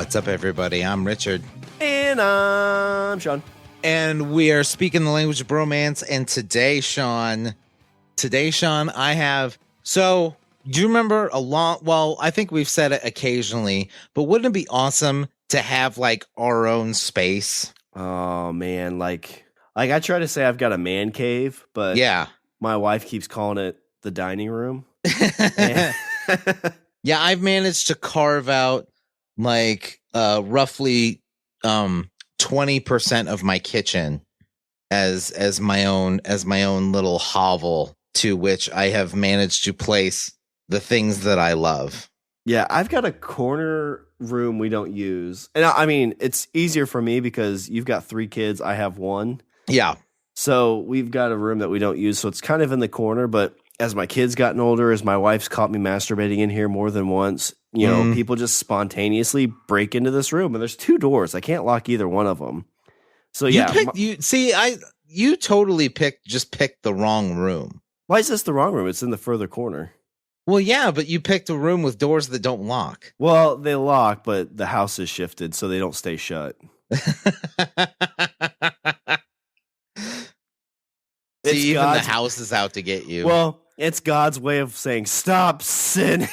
What's up, everybody? I'm Richard. And I'm Shawn. And we are speaking the language of bromance. And today, Shawn, I have... So, do you remember I think we've said it occasionally, but wouldn't it be awesome to have, like, our own space? Oh, man. Like I try to say I've got a man cave, but yeah, my wife keeps calling it the dining room. Yeah, I've managed to carve out, like, roughly 20% of my kitchen as my own little hovel to which I have managed to place the things that I love. Yeah, I've got a corner room we don't use. And I mean, it's easier for me because you've got 3 kids, I have 1. Yeah. So we've got a room that we don't use, so it's kind of in the corner, but as my kids gotten older, as my wife's caught me masturbating in here more than once, you know, people just spontaneously break into this room, and there's 2 doors. I can't lock either one of them. So yeah, you totally picked the wrong room. Why is this the wrong room? It's in the further corner. Well, yeah, but you picked a room with doors that don't lock. Well, they lock, but the house is shifted, so they don't stay shut. See, even the house is out to get you. Well, it's God's way of saying, stop sinning.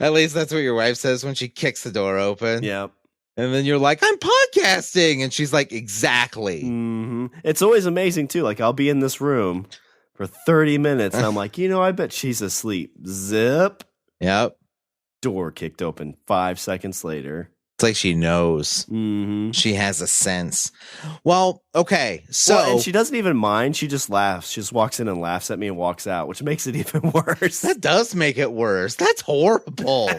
At least that's what your wife says when she kicks the door open. Yep. And then you're like, I'm podcasting. And she's like, exactly. Mm-hmm. It's always amazing, too. Like, I'll be in this room for 30 minutes, and I'm like, I bet she's asleep. Zip. Yep. Door kicked open 5 seconds later. It's like she knows. Mm-hmm. She has a sense. Well, okay. So and she doesn't even mind. She just laughs. She just walks in and laughs at me and walks out, which makes it even worse. That does make it worse. That's horrible.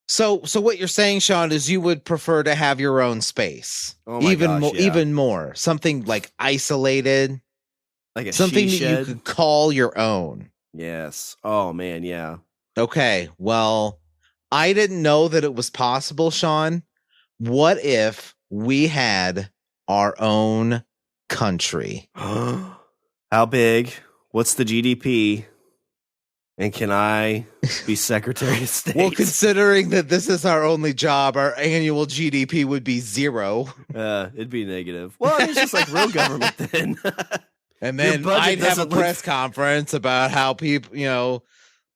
So what you're saying, Shawn, is you would prefer to have your own space. Oh my gosh, yeah. Even more. Something like isolated. Like something that shed. You could call your own. Yes. Oh man, yeah. Okay. Well, I didn't know that it was possible, Shawn. What if we had our own country? How big? What's the GDP? And can I be Secretary of State? Well, considering that this is our only job, our annual GDP would be 0. It'd be negative. Well, I mean, it's just like real government then. And then I'd have a press conference about how people,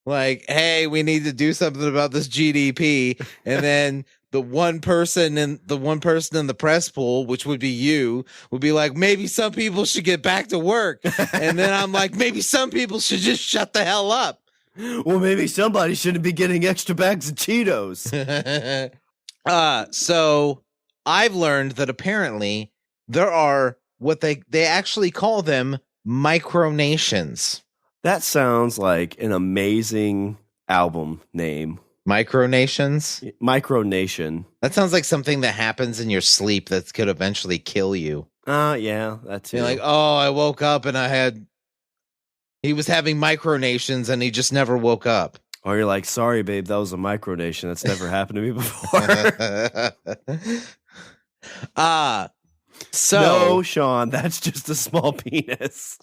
like, hey, we need to do something about this GDP. And then the one person in the press pool, which would be you, would be like, maybe some people should get back to work. And then I'm like, maybe some people should just shut the hell up. Well, maybe somebody shouldn't be getting extra bags of Cheetos. So I've learned that apparently there are what they actually call them MicroNations. That sounds like an amazing album name. MicroNations? MicroNation. That sounds like something that happens in your sleep that could eventually kill you. Yeah, that too. You're like, oh, I woke up and he was having MicroNations and he just never woke up. Or you're like, sorry, babe, that was a micronation. That's never happened to me before. No, Shawn, that's just a small penis.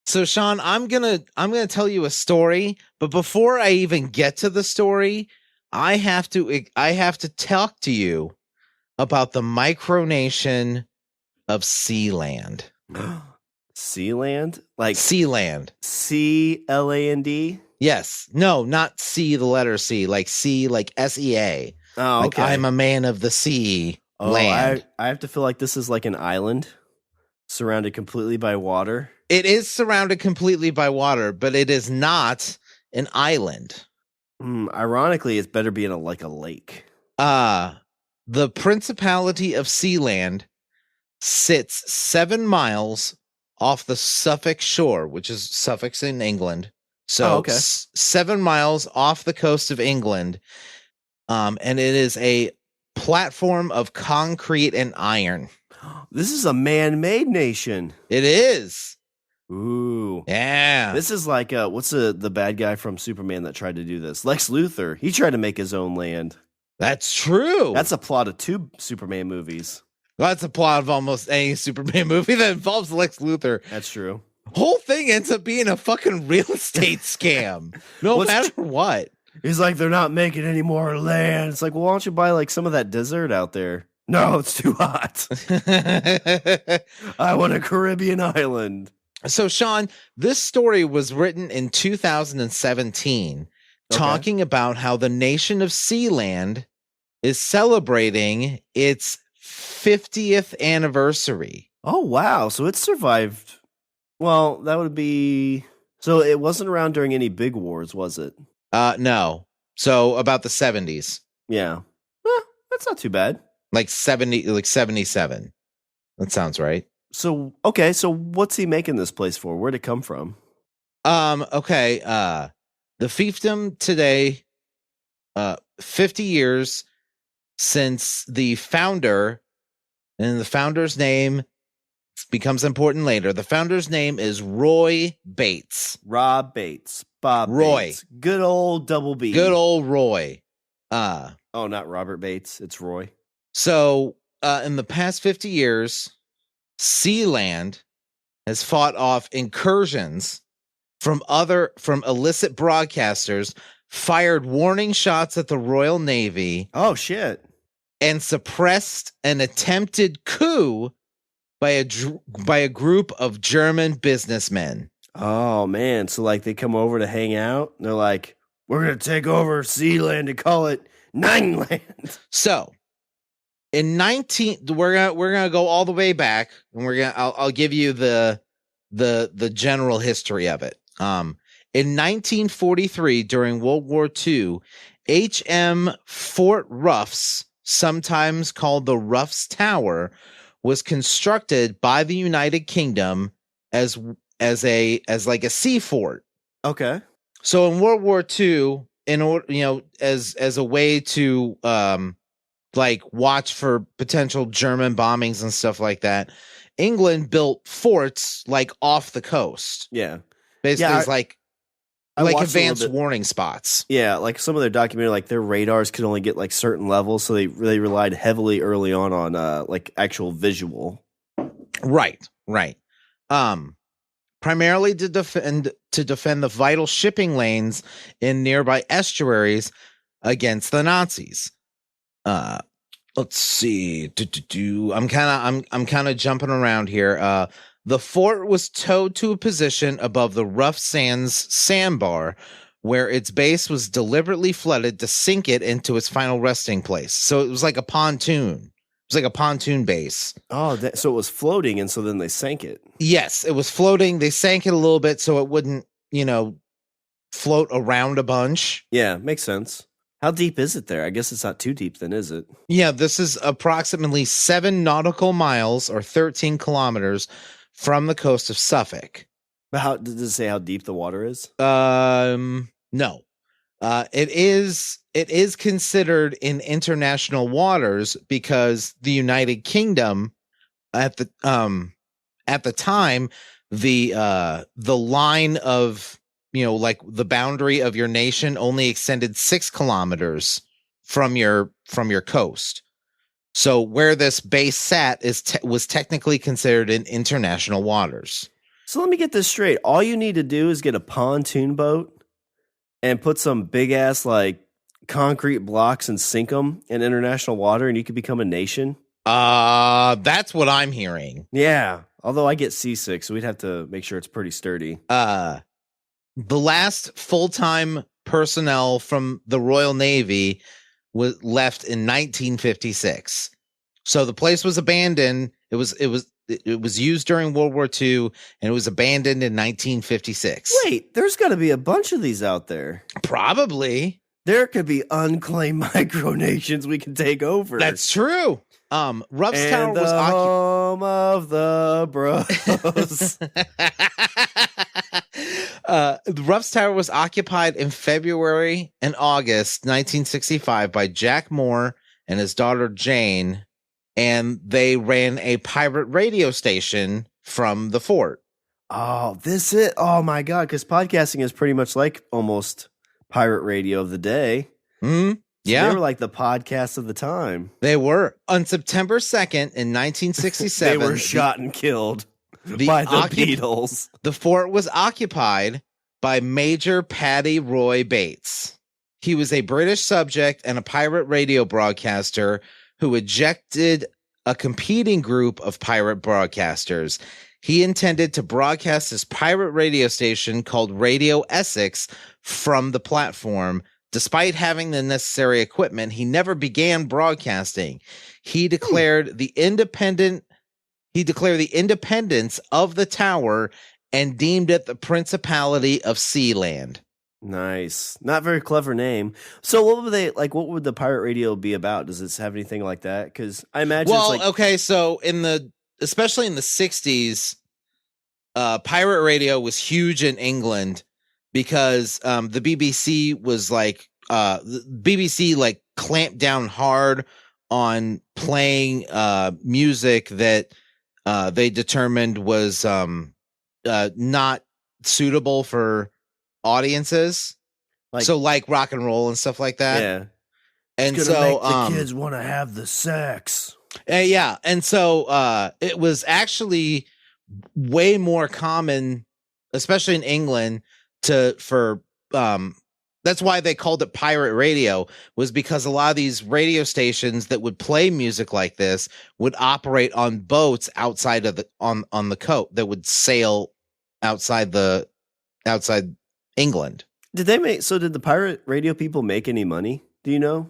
So, Shawn, I'm gonna tell you a story, but before I even get to the story, I have to talk to you about the MicroNation of Sealand. Sealand? Like Sealand. C-L-A-N-D? Yes. No, not C, the letter C, like C, like S-E-A. Oh, like, okay. I'm a man of the sea. Oh, land. I have to feel like this is like an island surrounded completely by water. It is surrounded completely by water, but it is not an island. Ironically, it's better being like a lake. The Principality of Sealand sits 7 miles off the Suffolk shore, which is Suffolk's in England. So 7 miles off the coast of England. And it is a platform of concrete and iron. This is a man-made nation. It is. Ooh. Yeah. This is like, what's the bad guy from Superman that tried to do this? Lex Luthor. He tried to make his own land. That's true. That's a plot of 2 Superman movies. Well, that's a plot of almost any Superman movie that involves Lex Luthor. That's true. Whole thing ends up being a fucking real estate scam. No matter what. He's like, they're not making any more land. It's like, well, why don't you buy like some of that dessert out there? No, it's too hot. I want a Caribbean island. So, Shawn, this story was written in 2017, talking about how the nation of Sealand is celebrating its 50th anniversary. Oh, wow. So it survived. Well, that would be... So it wasn't around during any big wars, was it? No. So about the 70s. Yeah. That's not too bad. Like 77. That sounds right. So, okay. So what's he making this place for? Where'd it come from? Okay. The fiefdom today, 50 years since the founder, and the founder's name becomes important later. The founder's name is Roy Bates. Rob Bates. Bob Roy. Bates. Good old double B. Good old Roy. Oh, not Robert Bates. It's Roy. So, in the past 50 years, Sealand has fought off incursions from illicit broadcasters, fired warning shots at the Royal Navy. Oh, shit. And suppressed an attempted coup by a group of German businessmen. Oh, man. So, like, they come over to hang out. And they're like, we're going to take over Sealand and call it Nineland. So, in we're gonna go all the way back, and I'll give you the general history of it. In 1943, during World War II, H.M. Fort Ruffs, sometimes called the Ruffs Tower, was constructed by the United Kingdom as like a sea fort. Okay. So in World War II, in order, as a way to like watch for potential German bombings and stuff like that, England built forts like off the coast. Yeah. Basically, yeah, it's like advanced warning spots. Yeah, like some of their documentary, like their radars could only get like certain levels, so they relied heavily early on like actual visual. Right. Primarily to defend the vital shipping lanes in nearby estuaries against the Nazis. Let's see. I'm kind of jumping around here. The fort was towed to a position above the rough sands sandbar, where its base was deliberately flooded to sink it into its final resting place. So it was like a pontoon. It was like a pontoon base. Oh, so it was floating, and so then they sank it. Yes, it was floating. They sank it a little bit so it wouldn't, float around a bunch. Yeah, makes sense. How deep is it there? I guess it's not too deep then, is it? Yeah, this is approximately 7 nautical miles or 13 kilometers from the coast of Suffolk. But how does it say how deep the water is? No. It is considered in international waters because the United Kingdom at the time, the line of, like the boundary of your nation only extended 6 kilometers from your coast. So where this base sat was technically considered in international waters. So let me get this straight. All you need to do is get a pontoon boat and put some big ass like concrete blocks and sink them in international water, and you could become a nation. That's what I'm hearing. Yeah. Although I get seasick, so we'd have to make sure it's pretty sturdy. The last full-time personnel from the Royal Navy was left in 1956. So the place was abandoned. It was used during World War II, and it was abandoned in 1956. Wait, there's got to be a bunch of these out there. Probably. There could be unclaimed micronations we can take over. That's true. Ruff's and Tower was home of the bros. Ruff's Tower was occupied in February and August 1965 by Jack Moore and his daughter Jane, and they ran a pirate radio station from the fort. Oh, this it? Oh my god! Because podcasting is pretty much like almost pirate radio of the day. Hmm. Yeah, they were like the podcast of the time. They were. On September 2nd in 1967, they were shot and killed by the Beatles. The fort was occupied by Major Paddy Roy Bates. He was a British subject and a pirate radio broadcaster who ejected a competing group of pirate broadcasters. He intended to broadcast his pirate radio station called Radio Essex from the platform. Despite having the necessary equipment, he never began broadcasting. He declared the independence of the tower and deemed it the Principality of Sealand. Nice. Not very clever name. So what would the pirate radio be about? Does it have anything like that? Because I imagine okay, so especially in the 60s, pirate radio was huge in England because the BBC was clamped down hard on playing music that they determined was not suitable for audiences, like rock and roll and stuff like that. Yeah, and it's so make the kids want to have the sex. Yeah, and so it was actually way more common, especially in England, that's why they called it pirate radio, was because a lot of these radio stations that would play music like this would operate on boats outside of on the coast that would sail outside England. Did the pirate radio people make any money? Do you know?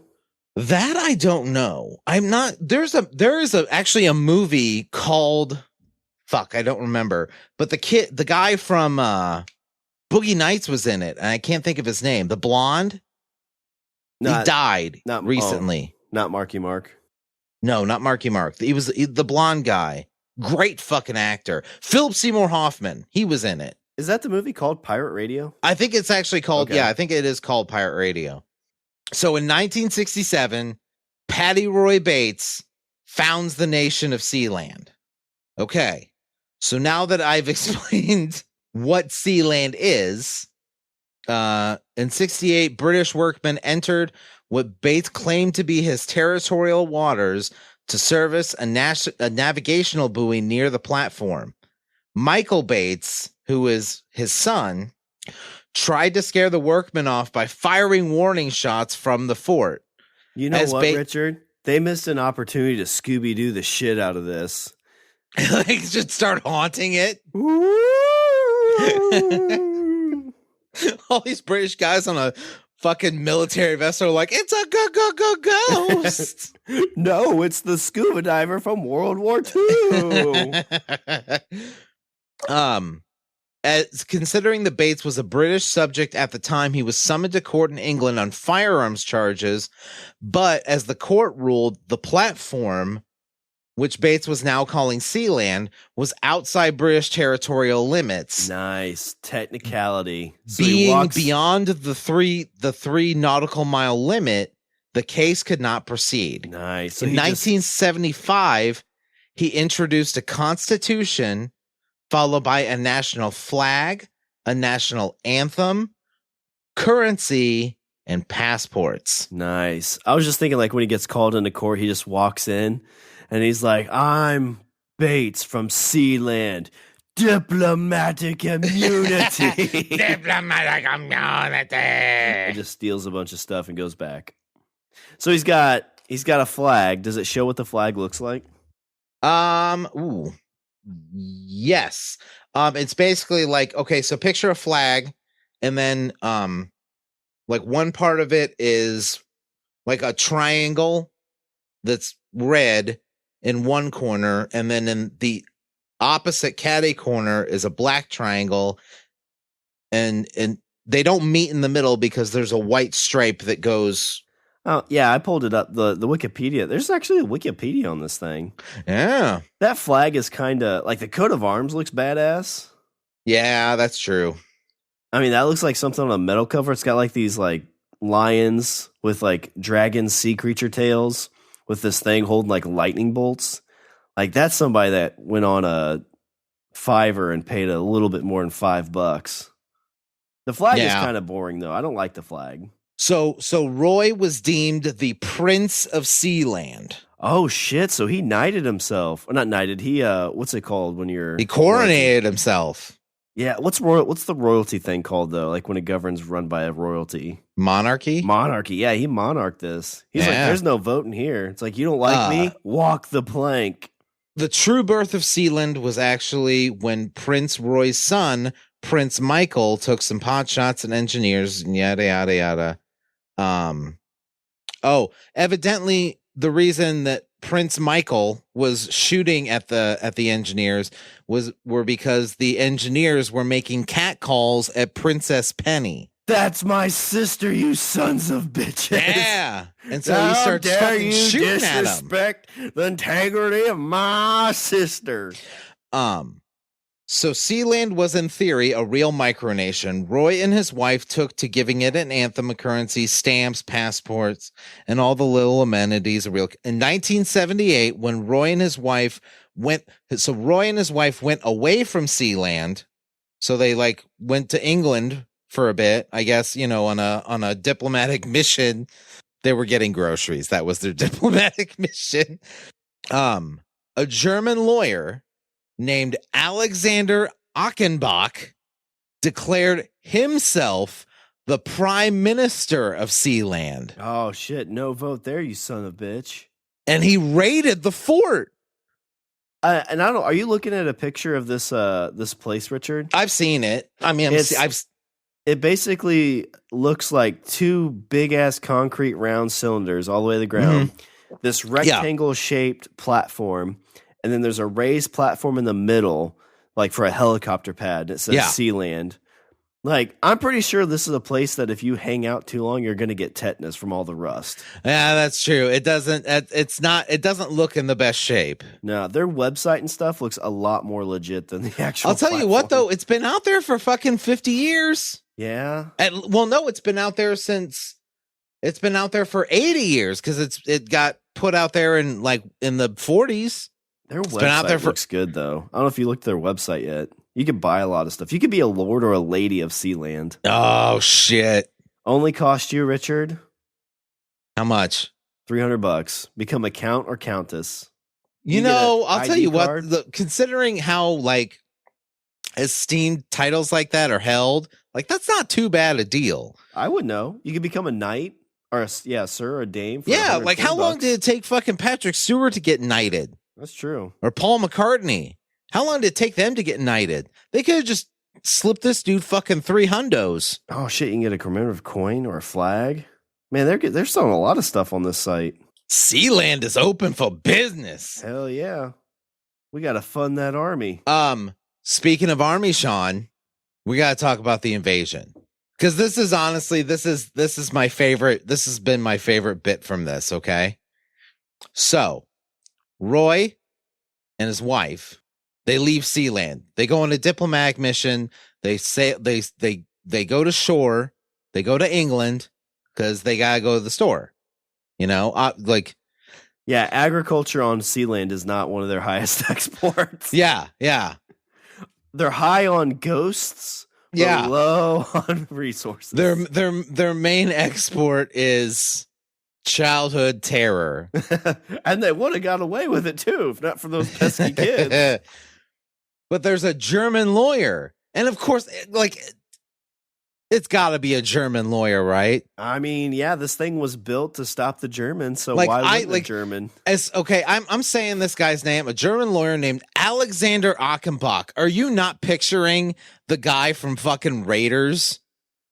That I don't know. I'm not. There is actually a movie called I don't remember. But the guy from Boogie Nights was in it, and I can't think of his name. The blonde. He died recently. Not Marky Mark. No, not Marky Mark. He was the blonde guy. Great fucking actor. Philip Seymour Hoffman. He was in it. Is that the movie called Pirate Radio? I think it's actually called, I think it is called Pirate Radio. So in 1967, Paddy Roy Bates founds the nation of Sealand. Okay. So now that I've explained what Sealand is, in 68, British workmen entered what Bates claimed to be his territorial waters to service a navigational buoy near the platform. Michael Bates, who is his son, tried to scare the workmen off by firing warning shots from the fort. You know Richard? They missed an opportunity to Scooby-Doo the shit out of this. Just start haunting it. All these British guys on a fucking military vest are like, it's a ghost. No, it's the scuba diver from World War II. As considering the Bates was a British subject at the time, he was summoned to court in England on firearms charges. But as the court ruled, the platform, which Bates was now calling Sealand, was outside British territorial limits. Nice technicality. So being beyond the three nautical mile limit, the case could not proceed. Nice. So in 1975, he introduced a constitution, followed by a national flag, a national anthem, currency, and passports. Nice. I was just thinking, like, when he gets called into court, he just walks in and he's like, I'm Bates from Sealand. Diplomatic immunity. Diplomatic immunity. He just steals a bunch of stuff and goes back. So he's got a flag. Does it show what the flag looks like? Yes. It's basically like, okay, so picture a flag, and then like one part of it is like a triangle that's red in one corner, and then in the opposite catty corner is a black triangle, and they don't meet in the middle because there's a white stripe that goes. Oh, yeah, I pulled it up, the Wikipedia. There's actually a Wikipedia on this thing. Yeah. That flag is kind of, like, the coat of arms looks badass. Yeah, that's true. I mean, that looks like something on a metal cover. It's got, like, these, like, lions with, like, dragon sea creature tails with this thing holding, like, lightning bolts. Like, that's somebody that went on a Fiverr and paid a little bit more than $5. The flag is kind of boring, though. I don't like the flag. So Roy was deemed the Prince of Sealand. Oh shit! So he knighted himself. Or not knighted. He what's it called when you're? He coronated himself. Yeah, what's the royalty thing called though? Like when a government's run by a royalty? Monarchy? Monarchy. Yeah, he monarched this. He's like, there's no voting here. It's like, you don't like me? Walk the plank. The true birth of Sealand was actually when Prince Roy's son, Prince Michael, took some pot shots at engineers and yada yada yada. Evidently the reason that Prince Michael was shooting at the engineers were because the engineers were making catcalls at Princess Penny. That's my sister, you sons of bitches. Yeah. And so he starts fucking shooting at them. Disrespect the integrity of my sister. So Sealand was in theory a real micronation. Roy and his wife took to giving it an anthem, a currency, stamps, passports, and all the little amenities. In 1978, when Roy and his wife went away from Sealand. So they like went to England for a bit, I guess, on a diplomatic mission. They were getting groceries. That was their diplomatic mission. A German lawyer named Alexander Achenbach declared himself the prime minister of Sealand. Oh shit, no vote there, you son of a bitch. And he raided the fort. And I don't, are you looking at a picture of this place, Richard? I've seen it. I mean, it basically looks like two big ass concrete round cylinders all the way to the ground. Mm-hmm. This rectangle shaped platform. And then there's a raised platform in the middle, like for a helicopter pad. It says Sealand. Like, I'm pretty sure this is a place that if you hang out too long, you're going to get tetanus from all the rust. Yeah, that's true. It doesn't look in the best shape. No, their website and stuff looks a lot more legit than the actual I'll tell you what, though, it's been out there for fucking 50 years. Yeah. It's been out there for 80 years because it got put out there in the 40s. Their website looks good, though. I don't know if you looked at their website yet. You could buy a lot of stuff. You could be a lord or a lady of Sealand. Oh, shit. Only cost you, Richard? How much? $300. Become a count or countess. I'll tell you what, considering how, esteemed titles like that are held, that's not too bad a deal. I would know. You could become a knight or, sir or a dame. For how long did it take fucking Patrick Stewart to get knighted? That's true. Or Paul McCartney. How long did it take them to get knighted? They could have just slipped this dude fucking $300. Oh shit! You can get a commemorative coin or a flag. Man, they're selling a lot of stuff on this site. Sealand is open for business. Hell yeah, we got to fund that army. Speaking of army, Shawn, we got to talk about the invasion because this is my favorite. This has been my favorite bit from this. Okay, so Roy and his wife, they leave Sealand. They go on a diplomatic mission. They go to shore. They go to England because they gotta go to the store. Agriculture on Sealand is not one of their highest exports. Yeah. They're high on ghosts. But low on resources. Their main export is childhood terror. And they would have got away with it too if not for those pesky kids. But there's a German lawyer, and of course it's got to be a German lawyer, right? I mean, yeah, this thing was built to stop the Germans, so why wouldn't a German? I'm saying this guy's name, a German lawyer named Alexander Achenbach. Are you not picturing the guy from fucking Raiders?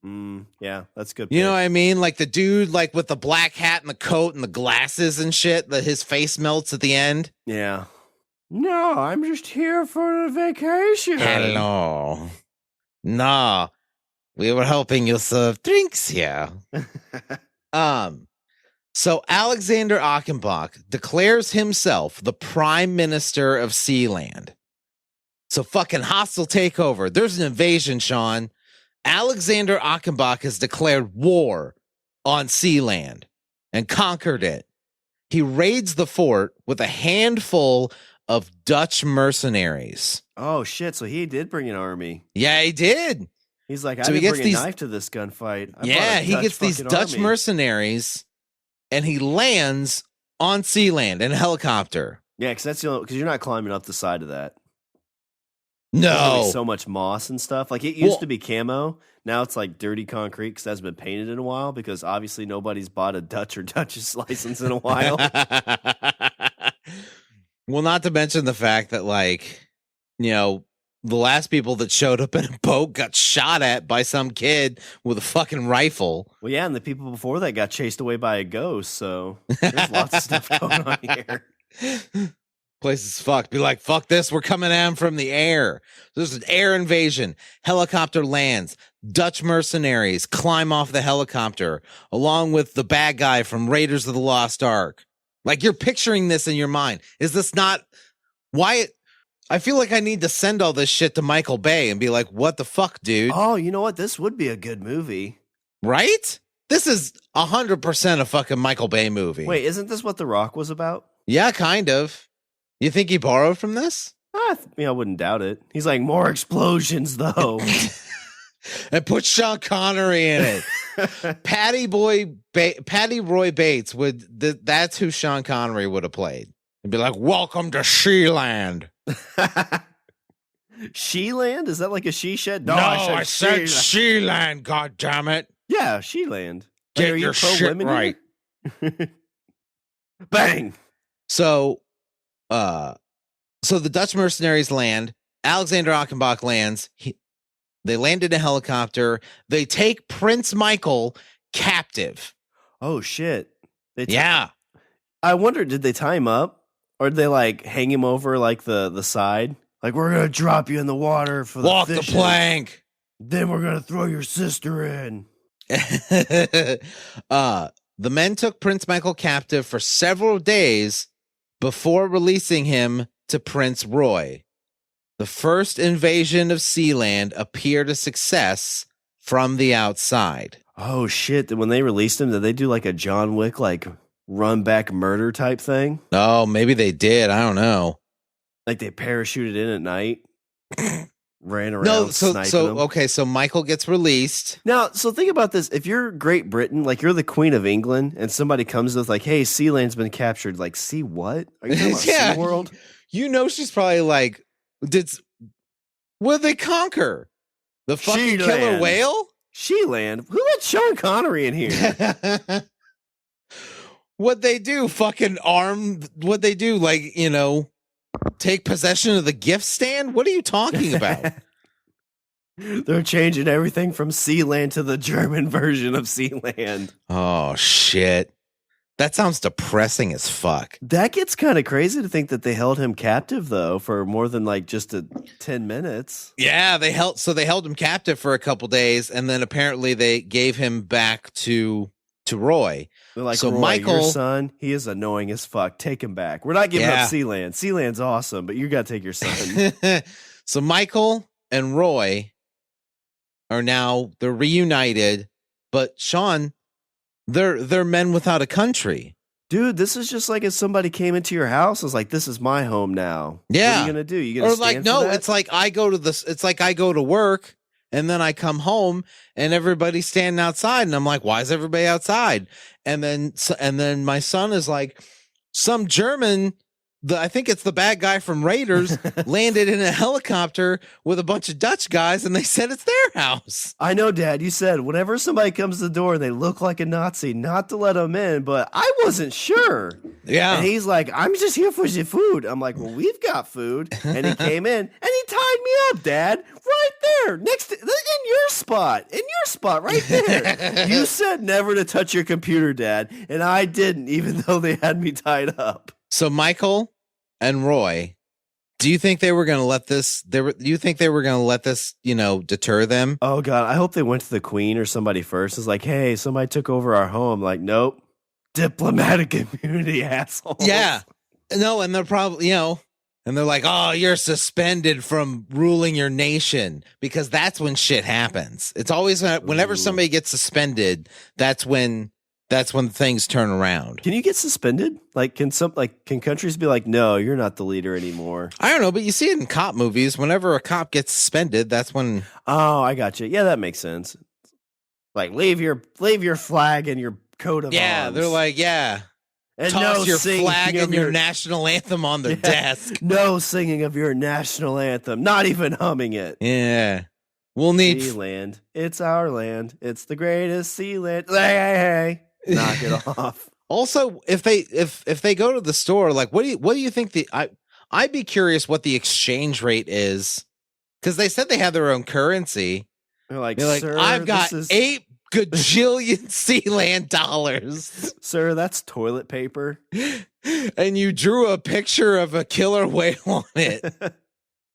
Yeah, that's good. You know what I mean? Like the dude, with the black hat and the coat and the glasses and shit, that his face melts at the end. Yeah. No, I'm just here for a vacation. Hello. No, we were helping you serve drinks here. So Alexander Achenbach declares himself the prime minister of Sealand. So fucking hostile takeover. There's an invasion, Shawn. Alexander Achenbach has declared war on Sealand and conquered it. He raids the fort with a handful of Dutch mercenaries. Oh, shit. So he did bring an army. Yeah, he did. He's like, I didn't bring a knife to this gunfight. He gets these Dutch mercenaries, and he lands on Sealand in a helicopter. Yeah, because you're not climbing up the side of that. No. So much moss and stuff. Like it used to be camo. Now it's like dirty concrete because it hasn't been painted in a while because obviously nobody's bought a Dutch or Duchess license in a while. Well, not to mention the fact that, like, you know, the last people that showed up in a boat got shot at by some kid with a fucking rifle. Well, yeah, and the people before that got chased away by a ghost, so there's lots of stuff going on here. Place is fucked. Be like, fuck this, we're coming at him from the air. There's an air invasion. Helicopter lands. Dutch mercenaries climb off the helicopter, along with the bad guy from Raiders of the Lost Ark. Like, you're picturing this in your mind. Is this not... Why... I feel like I need to send all this shit to Michael Bay and be like, what the fuck, dude? Oh, you know what? This would be a good movie. Right? This is 100% a fucking Michael Bay movie. Wait, isn't this what The Rock was about? Yeah, kind of. You think he borrowed from this? I wouldn't doubt it. He's like, more explosions, though. And put Sean Connery in it. Patty Roy Bates that's who Sean Connery would have played. And be like, welcome to Sealand. Sheland? Is that like a she shed? No, I said Sealand, God damn it. Yeah, Sheland. Get your shit right. Bang. So the Dutch mercenaries land. Alexander Achenbach lands. They land in a helicopter. They take Prince Michael captive. Oh, shit. Yeah. I wonder, did they tie him up? Or did they, like, hang him over, like, the side? Like, we're going to drop you in the water for the Walk fishing. the plank. Then we're going to throw your sister in. The men took Prince Michael captive for several days before releasing him to Prince Roy. The first invasion of Sealand appeared a success from the outside. Oh, shit. When they released him, did they do, like, a John Wick, like... run back murder type thing? Oh, maybe they did. I don't know. Like they parachuted in at night, ran around. So Michael gets released. Now, so think about this: if you're Great Britain, like you're the Queen of England, and somebody comes with like, "Hey, Sealand's been captured," like, see what? Are you talking about yeah, SeaWorld? You know, she's probably like, what did they conquer? The fucking killer whale? Shealand? Who let Sean Connery in here? What they do, fucking what they do, like, you know, take possession of the gift stand? What are you talking about? They're changing everything from Sealand to the German version of Sealand. Oh, shit. That sounds depressing as fuck. That gets kind of crazy to think that they held him captive, though, for more than like just 10 minutes. Yeah, they held him captive for a couple days, and then apparently they gave him back to Roy. They're like, so Roy, Michael, your son, he is annoying as fuck. Take him back. We're not giving up Sealand. Sealand's awesome, but you got to take your son. So Michael and Roy they're reunited, but Shawn, they're men without a country. Dude, this is just like if somebody came into your house and was like, this is my home now. Yeah. What are you going to do? You going to stand for that? It's like I go to work and then I come home and everybody's standing outside and I'm like, why is everybody outside? And then my son is like, some German, I think it's the bad guy from Raiders, landed in a helicopter with a bunch of Dutch guys and they said it's their house. I know, Dad, you said whenever somebody comes to the door and they look like a Nazi, not to let them in, but I wasn't sure. Yeah. And he's like, I'm just here for the food. I'm like, well, we've got food. And he came in and he tied me up, Dad, right there, in your spot, right there. You said never to touch your computer, Dad, and I didn't, even though they had me tied up. So Michael and Roy, do you think they were going to let this? Deter them? Oh God, I hope they went to the Queen or somebody first. It's like, hey, somebody took over our home. Like, nope, diplomatic immunity, assholes. Yeah, no, and they're probably and they're like, oh, you're suspended from ruling your nation because that's when shit happens. It's always whenever somebody gets suspended, that's when things turn around. Can you get suspended? Like, can countries be like, no, you're not the leader anymore? I don't know, but you see it in cop movies. Whenever a cop gets suspended, that's when. Oh, I got you. Yeah, that makes sense. Like, leave your flag and your coat of arms. Yeah, they're like, yeah. And toss no your singing flag of and your national anthem on their desk. No singing of your national anthem. Not even humming it. Yeah. We'll need Sealand. It's our land. It's the greatest Sealand. Hey. Knock it off. Also, if they go to the store, like what do you think I'd be curious what the exchange rate is, because they said they have their own currency. They're like, sir, I've got 8 gajillion Sealand dollars. Sir, that's toilet paper. And you drew a picture of a killer whale on it.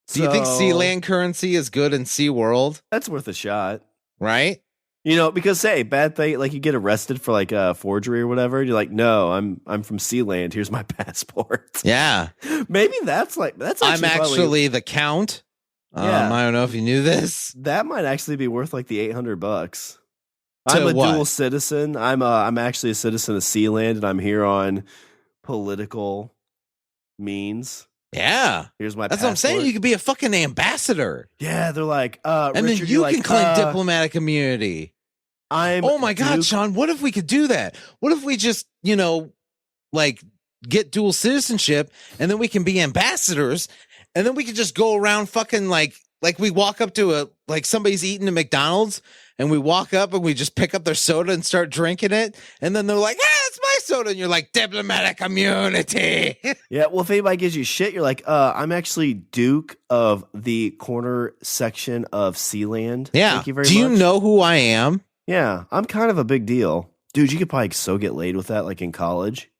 Do you think Sealand currency is good in SeaWorld? That's worth a shot. Right? You know, because say bad thing, like you get arrested for like forgery or whatever. You're like, no, I'm from Sealand. Here's my passport. Yeah, maybe that's I'm actually the count. Yeah. I don't know if you knew this. That might actually be worth like the $800. I'm a dual citizen. I'm actually a citizen of Sealand, and I'm here on political means. Yeah, here's my. That's passport. what I'm saying. You could be a fucking ambassador. Yeah, they're like, and Richard, then you can like, claim diplomatic immunity. Oh my God, Shawn! What if we could do that? What if we just, like get dual citizenship, and then we can be ambassadors, and then we could just go around fucking like we walk up to somebody's eating at McDonald's, and we walk up and we just pick up their soda and start drinking it, and then they're like, it's my soda, and you're like, diplomatic immunity. Yeah, well, if anybody gives you shit, you're like, I'm actually Duke of the corner section of Sealand. Yeah. Thank you very much. Do you know who I am? Yeah, I'm kind of a big deal. Dude, you could probably so get laid with that, like in college.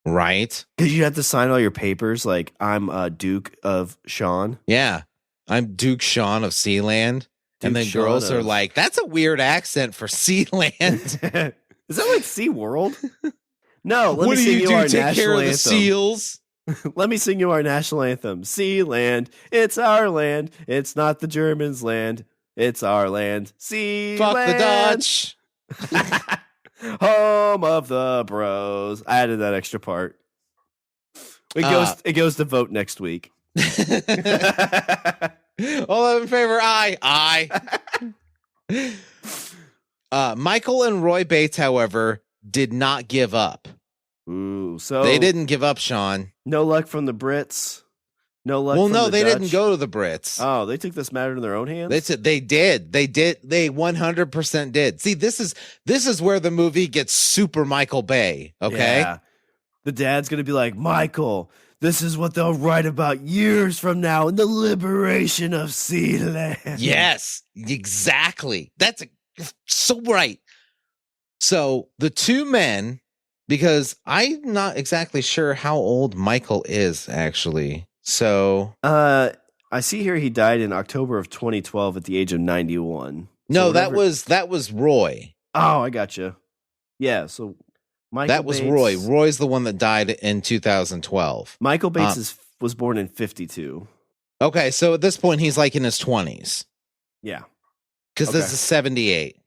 Right. Because you have to sign all your papers, like, I'm Duke of Shawn. Yeah. I'm Duke Shawn of Sealand. And then girls are like, that's a weird accent for Sealand. Is that like SeaWorld? No, let what me do sing you you do? our Take national care of anthem. the seals? Let me sing you our national anthem. Sealand, it's our land. It's not the Germans' land. It's our land. Sealand. Fuck the Dutch. Home of the bros. I added that extra part. It goes to vote next week. All in favor, aye. Michael and Roy Bates, however, did not give up. Ooh, so they didn't give up, Shawn. No luck from the Brits. No luck. Well, from no, the they Dutch. didn't go to the Brits. Oh, they took this matter in their own hands. They did. They 100% did. See, this is where the movie gets super Michael Bay. Okay, yeah. The dad's gonna be like, Michael, this is what they'll write about years from now in the liberation of Sealand. Yes, exactly. That's so right. So the two men, because I'm not exactly sure how old Michael is actually. So I see here he died in October of 2012 at the age of 91. No, so that was Roy. Oh, I gotcha. Yeah, so Michael that was Bates, Roy. Roy's the one that died in 2012. Michael Bates was born in 52. Okay, so at this point he's like in his 20s. Yeah. Because this is 78.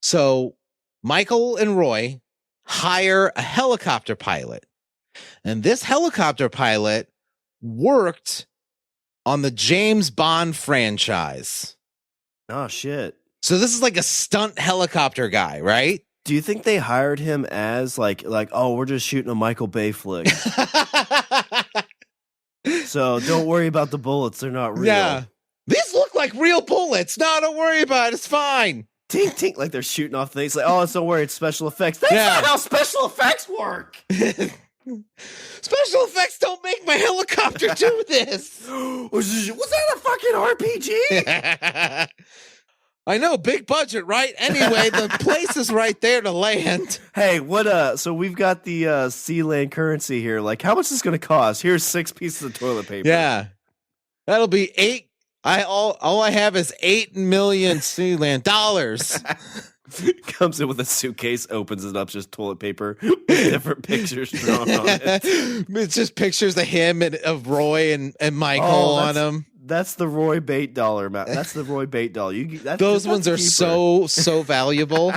So Michael and Roy hire a helicopter pilot. And this helicopter pilot worked on the James Bond franchise. Oh, shit. So this is like a stunt helicopter guy, right? Do you think they hired him as like, oh, we're just shooting a Michael Bay flick? So don't worry about the bullets. They're not real. Yeah. These look like real bullets. No, don't worry about it. It's fine. Tink, tink, like they're shooting off things. Like, oh, don't worry, it's special effects. That's not how special effects work. Special effects don't make my helicopter do this. Was that a fucking RPG? I know, big budget, right? Anyway, the place is right there to land. Hey, what? So we've got the Sealand currency here. Like, how much is this going to cost? Here's 6 pieces of toilet paper. Yeah, that'll be 8. All I have is $8 million Sealand dollars. Comes in with a suitcase, opens it up, just toilet paper with different pictures drawn on it. It's just pictures of him and of Roy and Michael on him. That's the Roy Bait dollar, Matt. That's the Roy Bait dollar. Those ones are so valuable.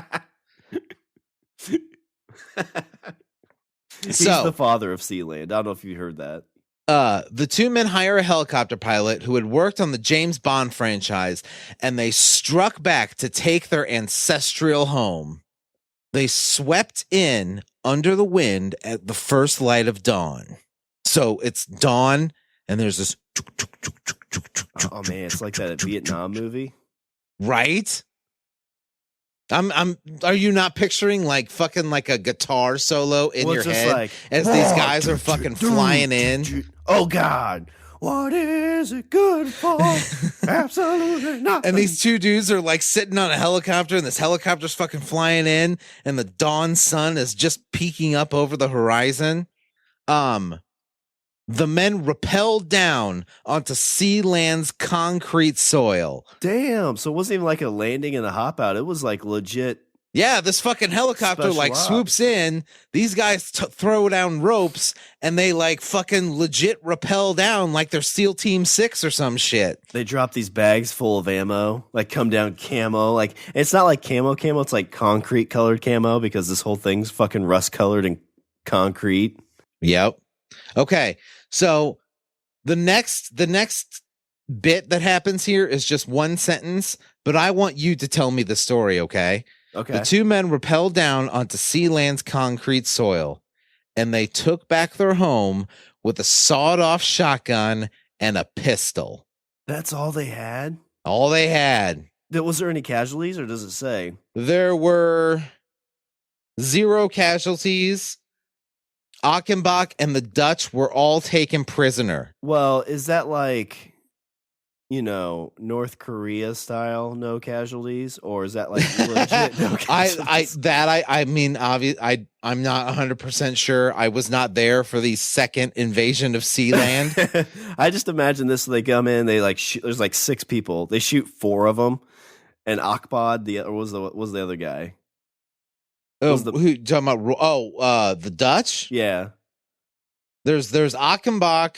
He's the father of Sealand. I don't know if you heard that. The two men hire a helicopter pilot who had worked on the James Bond franchise, and they struck back to take their ancestral home. They swept in under the wind at the first light of dawn. So it's dawn, and there's this. Oh man, it's like that Vietnam movie, right? Are you not picturing like fucking like a guitar solo in your head like, as these guys are fucking flying in? Oh God. What is it good for? Absolutely nothing. And these two dudes are like sitting on a helicopter, and this helicopter's fucking flying in, and the dawn sun is just peeking up over the horizon. The men rappelled down onto Sealand's concrete soil. Damn. So it wasn't even like a landing and a hop out. It was like legit. Yeah, this fucking helicopter Special like ops. swoops in. These guys throw down ropes, and they like fucking legit rappel down like they're SEAL Team 6 or some shit. They drop these bags full of ammo, like come down camo. Like it's not like camo. It's like concrete colored camo because this whole thing's fucking rust colored and concrete. Yep. Okay. So the next bit that happens here is just one sentence, but I want you to tell me the story, okay? Okay. The two men rappelled down onto Sealand's concrete soil, and they took back their home with a sawed-off shotgun and a pistol. That's all they had? All they had. Was there any casualties, or does it say? There were 0 casualties. Achenbach and the Dutch were all taken prisoner. Well, is that like, North Korea style, no casualties, or is that like legit no casualties? I'm not 100% sure. I was not there for the second invasion of Sealand. I just imagine this: they come in, they like there's like 6 people, they shoot 4 of them, and Akbad, was the other guy. Oh, who talking about? Oh, the Dutch. Yeah, there's Achenbach.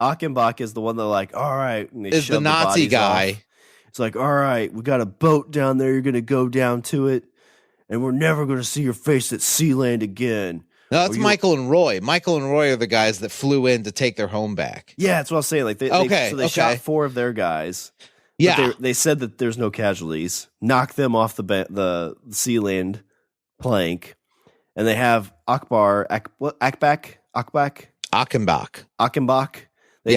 Achenbach is the one that like, all right, and they is the Nazi guy. Off. It's like, all right, we got a boat down there. You're gonna go down to it, and we're never gonna see your face at Sealand again. No, that's Michael and Roy. Michael and Roy are the guys that flew in to take their home back. Yeah, that's what I was saying. Like, they shot 4 of their guys. Yeah, they said that there's no casualties. Knocked them off the Sealand plank, and they have Achenbach. They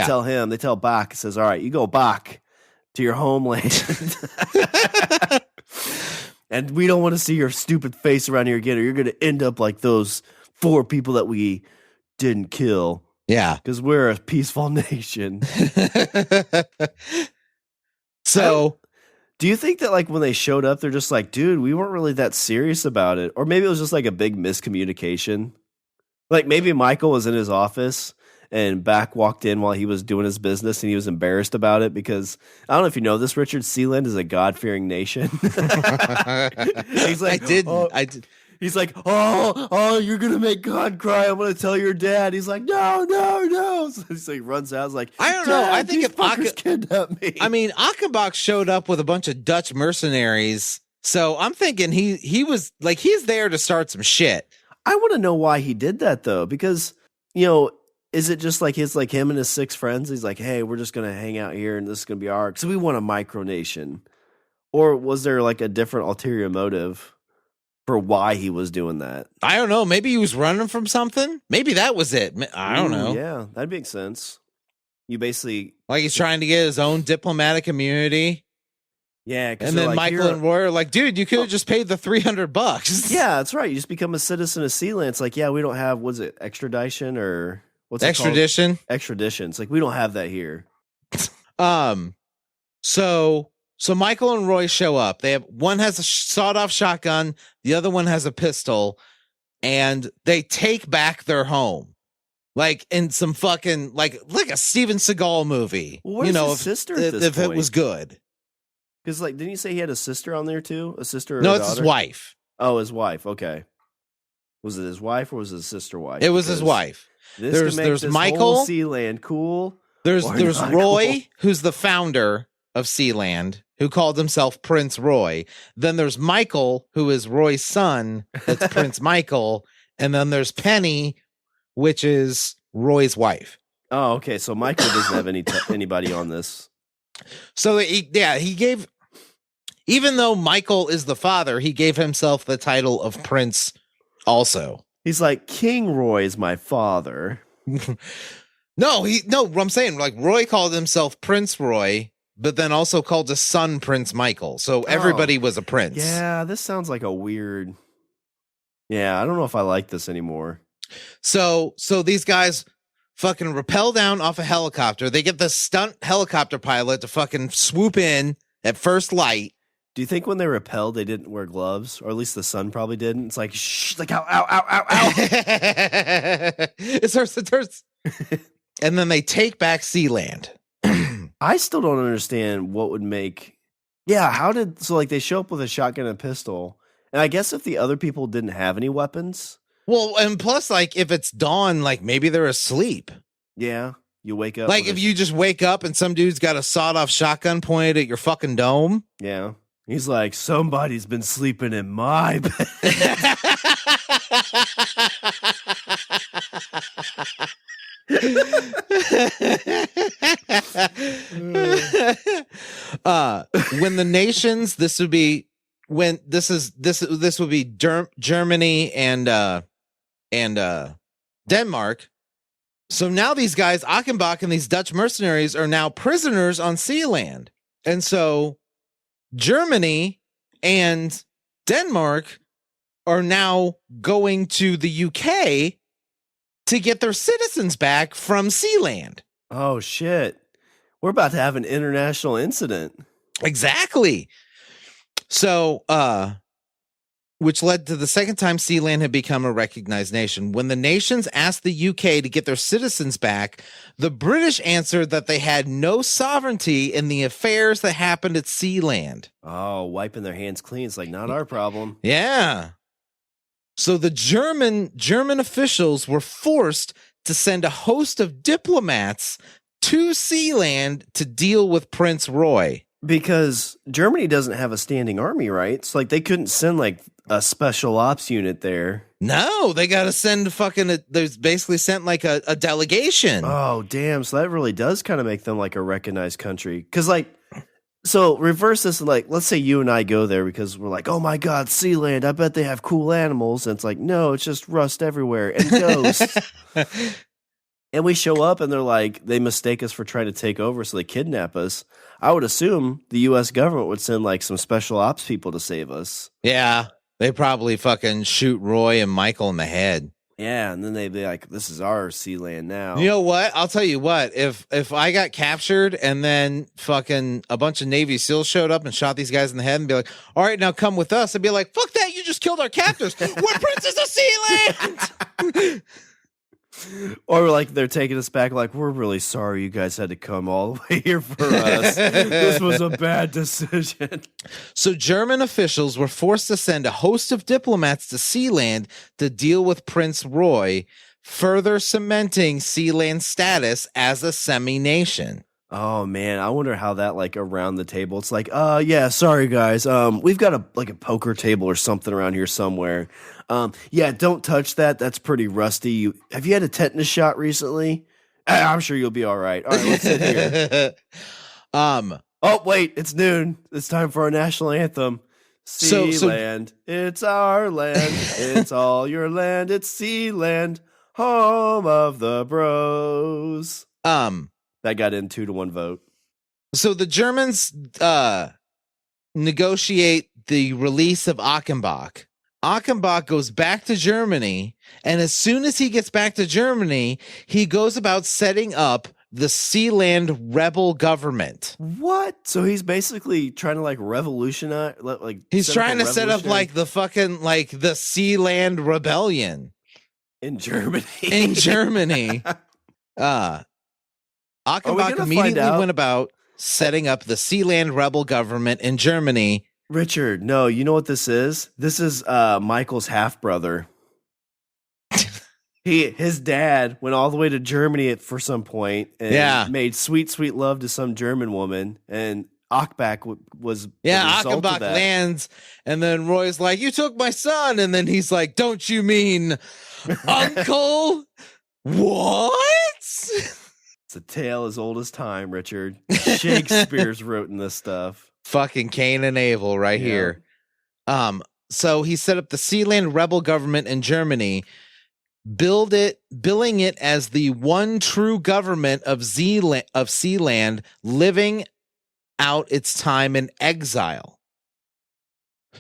tell Bach, it says, all right, you go back to your homeland. And we don't want to see your stupid face around here again, or you're going to end up like those 4 people that we didn't kill. Yeah. Because we're a peaceful nation. So, do you think that like when they showed up, they're just like, dude, we weren't really that serious about it? Or maybe it was just like a big miscommunication. Like maybe Michael was in his office and Bach walked in while he was doing his business and he was embarrassed about it because I don't know if you know this, Richard, Sealand is a God-fearing nation. He's like, I did. He's like, oh, you're going to make God cry. I'm going to tell your dad. He's like, no. So he's like, runs out. He's like, I don't know. I think if kidnapped me. I mean, Achenbach showed up with a bunch of Dutch mercenaries. So I'm thinking he was like, he's there to start some shit. I want to know why he did that though. Because, is it just like him and his 6 friends? He's like, hey, we're just going to hang out here and this is going to be our, so we want a MicroNation. Or was there like a different ulterior motive for why he was doing that? I don't know. Maybe he was running from something. Maybe that was it. I don't know. Yeah, that makes sense. You basically like he's trying to get his own diplomatic immunity. Yeah, and then like, Michael and Roy are like, dude, you could have just paid the $300. Yeah, that's right. You just become a citizen of Sealand. It's like, yeah, we don't have, was it extradition or what's extradition? It called? Extradition. It's like we don't have that here. So Michael and Roy show up. They have one has a sawed-off shotgun, the other one has a pistol, and they take back their home, like in some fucking like a Steven Seagal movie. Well, where's his sister at this if point? It was good. Because like, didn't you say he had a sister on there too? A sister? Or no, a it's daughter? his wife. Oh, his wife. Okay. Was it his wife or was it his sister wife? It was his wife. There's Michael whole Sealand cool. There's Roy, who's the founder of Sealand, who called himself Prince Roy. Then there's Michael, who is Roy's son. That's Prince Michael. And then there's Penny, which is Roy's wife. Oh, okay. So Michael doesn't have anybody on this. So he gave, even though Michael is the father, he gave himself the title of Prince also. He's like, King Roy is my father. No, I'm saying, like, Roy called himself Prince Roy, but then also called his son Prince Michael. So everybody was a prince. Yeah, this sounds like a weird. Yeah, I don't know if I like this anymore. So these guys fucking rappel down off a helicopter. They get the stunt helicopter pilot to fucking swoop in at first light. Do you think when they rappelled, they didn't wear gloves? Or at least the son probably didn't? It's like, shh, like, ow, ow, ow, ow, ow. It hurts. And then they take back Sealand. I still don't understand what would make... Yeah, they show up with a shotgun and a pistol. And I guess if the other people didn't have any weapons... Well, and plus, like, if it's dawn, like, maybe they're asleep. Yeah, you wake up... Like, if you just wake up and some dude's got a sawed-off shotgun pointed at your fucking dome. Yeah. He's like, somebody's been sleeping in my bed. When the nations, this would be Germany and Denmark. So now these guys, Achenbach and these Dutch mercenaries, are now prisoners on Sealand, and so Germany and Denmark are now going to the UK to get their citizens back from Sealand. Oh, shit. We're about to have an international incident. Exactly. So, which led to the second time Sealand had become a recognized nation. When the nations asked the UK to get their citizens back, the British answered that they had no sovereignty in the affairs that happened at Sealand. Oh, wiping their hands clean. It's like, not our problem. Yeah. So the German officials were forced to send a host of diplomats to Sealand to deal with Prince Roy. Because Germany doesn't have a standing army, right? It's like they couldn't send like a special ops unit there. No, they got to send there's basically sent like a delegation. Oh, damn. So that really does kind of make them like a recognized country. Because so reverse this, like, let's say you and I go there because we're like, oh my God, Sealand, I bet they have cool animals. And it's like, no, it's just rust everywhere and ghosts. And we show up and they're like, they mistake us for trying to take over, so they kidnap us. I would assume the U.S. government would send like some special ops people to save us. Yeah, they probably fucking shoot Roy and Michael in the head. Yeah, and then they'd be like, this is our Sealand now. You know what? I'll tell you what. If I got captured and then fucking a bunch of Navy SEALs showed up and shot these guys in the head and be like, all right, now come with us. I'd be like, fuck that. You just killed our captors. We're princes of Sealand. Or like they're taking us back like, we're really sorry you guys had to come all the way here for us. This was a bad decision. So German officials were forced to send a host of diplomats to Sealand to deal with Prince Roy, further cementing Sealand's status as a semi-nation. Oh man, I wonder how that like around the table. It's like, yeah, sorry guys. We've got a poker table or something around here somewhere. Yeah, don't touch that. That's pretty rusty. Have you had a tetanus shot recently? I'm sure you'll be all right. All right, let's sit here. Oh wait, it's noon. It's time for our national anthem. Sealand, it's our land. It's all your land. It's Sealand, home of the bros. That got in 2-1 vote. So the Germans negotiate the release of Achenbach. Achenbach goes back to Germany, and as soon as he gets back to Germany, he goes about setting up the Sealand rebel government. What? So he's basically trying to like revolutionize, like he's trying to set up like the fucking like the Sealand rebellion in Germany. In Germany, Achenbach immediately went about setting up the Sealand rebel government in Germany. Richard, no, you know what this is? This is Michael's half brother. His dad went all the way to Germany for some point and made sweet, sweet love to some German woman, and Achenbach was Achenbach lands, and then Roy's like, "You took my son," and then he's like, "Don't you mean uncle?" What? It's a tale as old as time, Richard. Shakespeare's written this stuff. Fucking Cain and Abel right here. So he set up the Sealand rebel government in Germany. billing it as the one true government of Sealand, living out its time in exile.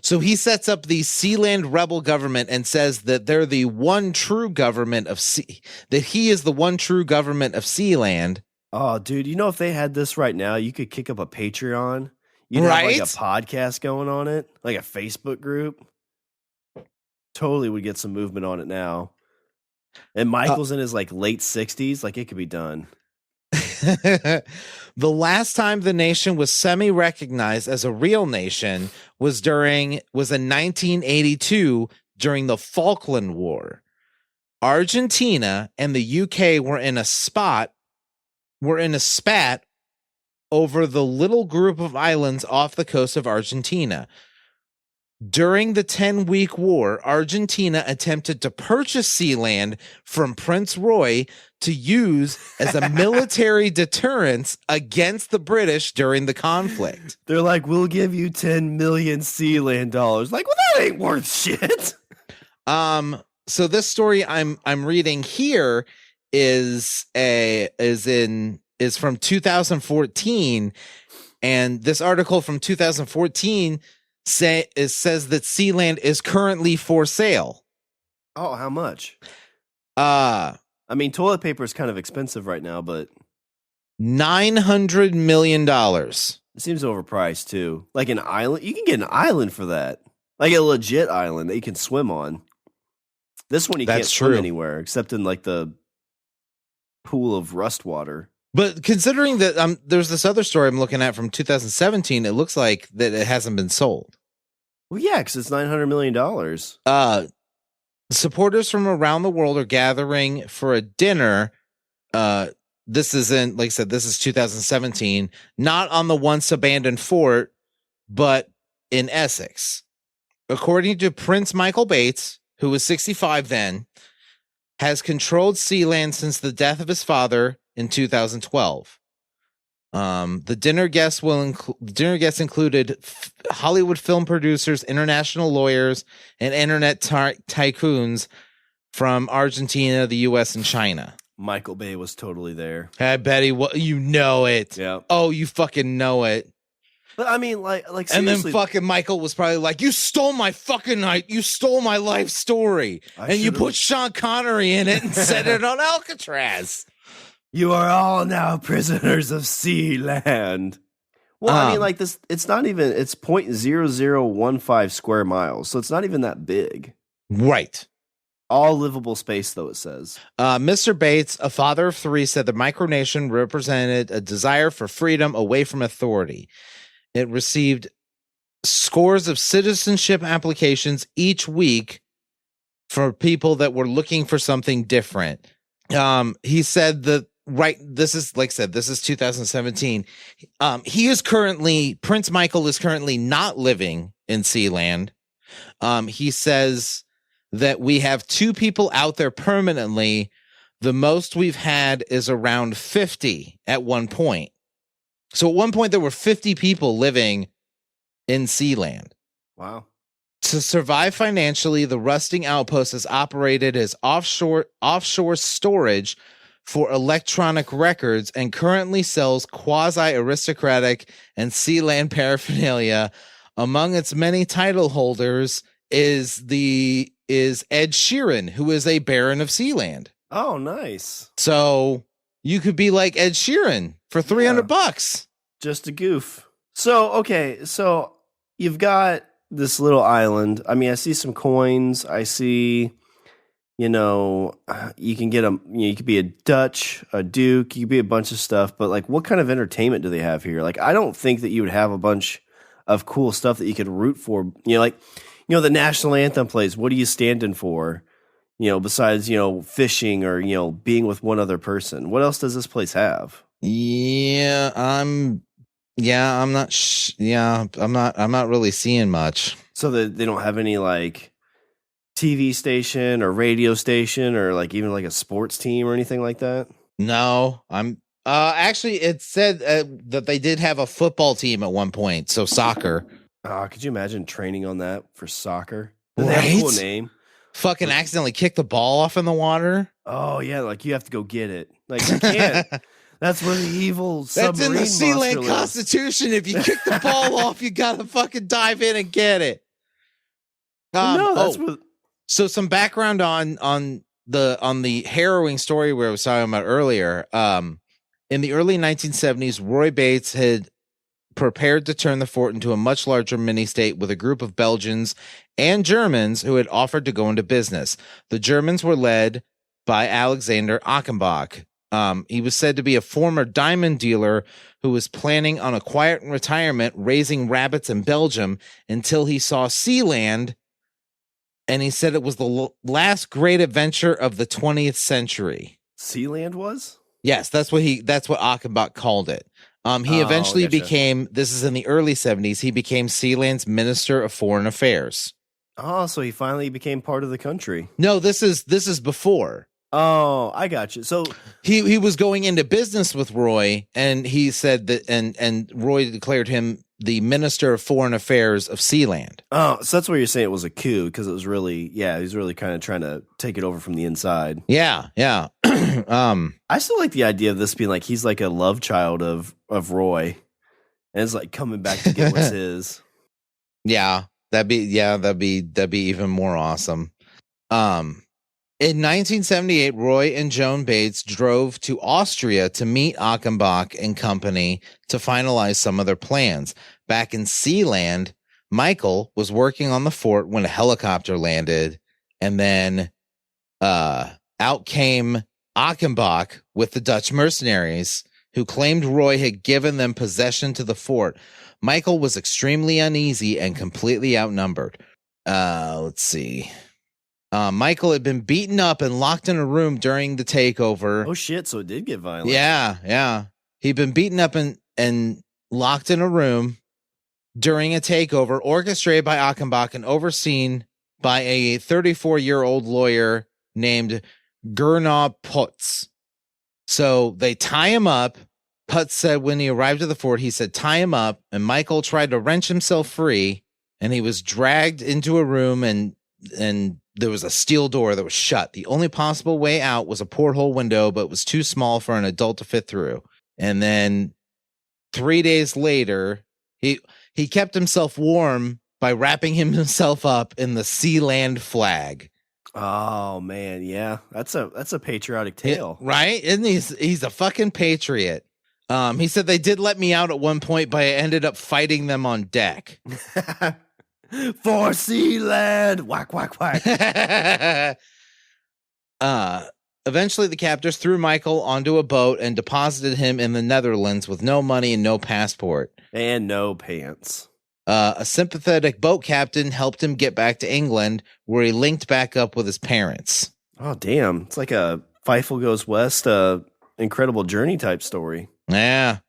So he sets up the Sealand rebel government and says that they're the one true government of that he is the one true government of Sealand. Oh, dude, you know, if they had this right now, you could kick up a Patreon. You'd have like a podcast going on it, like a Facebook group. Totally would get some movement on it now. And Michael's in his like late 60s, like it could be done. The last time the nation was semi-recognized as a real nation was in 1982 during the Falkland War. Argentina and the UK were in a spat over the little group of islands off the coast of Argentina. During the 10-week war, Argentina attempted to purchase Sealand from Prince Roy to use as a military deterrence against the British during the conflict. They're like, we'll give you 10 million Sealand dollars. Like, well, that ain't worth shit. So this story I'm reading here is from 2014, and this article from 2014 says that Sealand is currently for sale. Oh, how much? I mean, toilet paper is kind of expensive right now, but $900 million. It seems overpriced too. Like an island, you can get an island for that, like a legit island that you can swim on. This one you can't swim anywhere except in like the pool of rust water. But considering that there's this other story I'm looking at from 2017, it looks like that it hasn't been sold. Well, yeah, because it's $900 million. Supporters from around the world are gathering for a dinner. This isn't, like I said, this is 2017, not on the once abandoned fort, but in Essex. According to Prince Michael Bates, who was 65 then, has controlled Sealand since the death of his father in 2012. The dinner guests included Hollywood film producers, international lawyers, and internet tycoons from Argentina, the U.S., and China. Michael Bay was totally there. I bet you know it. Yeah. Oh, you fucking know it. But I mean, like, seriously. And then fucking Michael was probably like, "You stole my fucking night. You stole my life story, and you put Sean Connery in it and set it on Alcatraz." You are all now prisoners of Sealand. Well, I mean, like this, it's not even, it's 0.0015 square miles. So it's not even that big. Right. All livable space, though, it says. Mr. Bates, a father of three, said the MicroNation represented a desire for freedom away from authority. It received scores of citizenship applications each week for people that were looking for something different. He said that, right, this is, like I said, this is 2017. Prince Michael is currently not living in Sealand. He says that we have 2 people out there permanently. The most we've had is around 50 at one point. So at one point there were 50 people living in Sealand. Wow. To survive financially, the rusting outpost has operated as offshore storage for electronic records and currently sells quasi-aristocratic and Sealand paraphernalia. Among its many title holders is Ed Sheeran, who is a Baron of Sealand. Oh, nice. So you could be like Ed Sheeran for $300. Just a goof. So, okay, so you've got this little island. I mean, I see some coins. I see, you can get you could be a Dutch, a Duke, you could be a bunch of stuff, but like, what kind of entertainment do they have here? Like, I don't think that you would have a bunch of cool stuff that you could root for. The national anthem plays. What are you standing for? Besides, fishing or, being with one other person. What else does this place have? I'm not really seeing much. So they don't have any like TV station or radio station or like even like a sports team or anything like that? No, actually it said that they did have a football team at one point. So soccer. Could you imagine training on that for soccer? Right? They have a cool name. fucking accidentally kicked the ball off in the water. Oh yeah, like you have to go get it. Like you can't. That's where the evil submarine That's in the monster Sealand lives. Constitution. If you kick the ball off, you gotta fucking dive in and get it. No, that's what. So some background on the harrowing story where I was talking about earlier. In the early 1970s, Roy Bates had prepared to turn the fort into a much larger mini-state with a group of Belgians and Germans who had offered to go into business. The Germans were led by Alexander Achenbach. He was said to be a former diamond dealer who was planning on a quiet retirement raising rabbits in Belgium until he saw Sealand, and he said it was the last great adventure of the 20th century. Sealand was? Yes, that's what Achenbach called it. He eventually became, this is in the early 70s, he became Sealand's Minister of Foreign Affairs. Oh, so he finally became part of the country. No, this is before. Oh, I got you. So he was going into business with Roy, and he said that, and Roy declared him the Minister of Foreign Affairs of Sealand. Oh, so that's where you're saying it was a coup, because it was really, he was really kind of trying to take it over from the inside. Yeah. I still like the idea of this being like he's like a love child of Roy, and it's like coming back to get what's his. Yeah, that'd be even more awesome. In 1978, Roy and Joan Bates drove to Austria to meet Achenbach and company to finalize some of their plans. Back in Sealand, Michael was working on the fort when a helicopter landed, and then out came Achenbach with the Dutch mercenaries, who claimed Roy had given them possession to the fort. Michael was extremely uneasy and completely outnumbered. Let's see. Michael had been beaten up and locked in a room during the takeover. Oh shit, so it did get violent. Yeah. He'd been beaten up and locked in a room during a takeover orchestrated by Achenbach and overseen by a 34-year-old lawyer named Gernot Putz. So they tie him up. Putz said when he arrived at the fort, he said, tie him up. And Michael tried to wrench himself free, and he was dragged into a room, and there was a steel door that was shut. The only possible way out was a porthole window, but it was too small for an adult to fit through. And then 3 days later, he kept himself warm by wrapping himself up in the Sealand flag. Oh man, yeah, that's a patriotic tale, right? And he's a fucking patriot. He said they did let me out at one point, but I ended up fighting them on deck. For Sealand, whack whack whack. Eventually, the captors threw Michael onto a boat and deposited him in the Netherlands with no money and no passport. And no pants. A sympathetic boat captain helped him get back to England, where he linked back up with his parents. Oh, damn. It's like a Feifel Goes West, incredible journey type story. Yeah.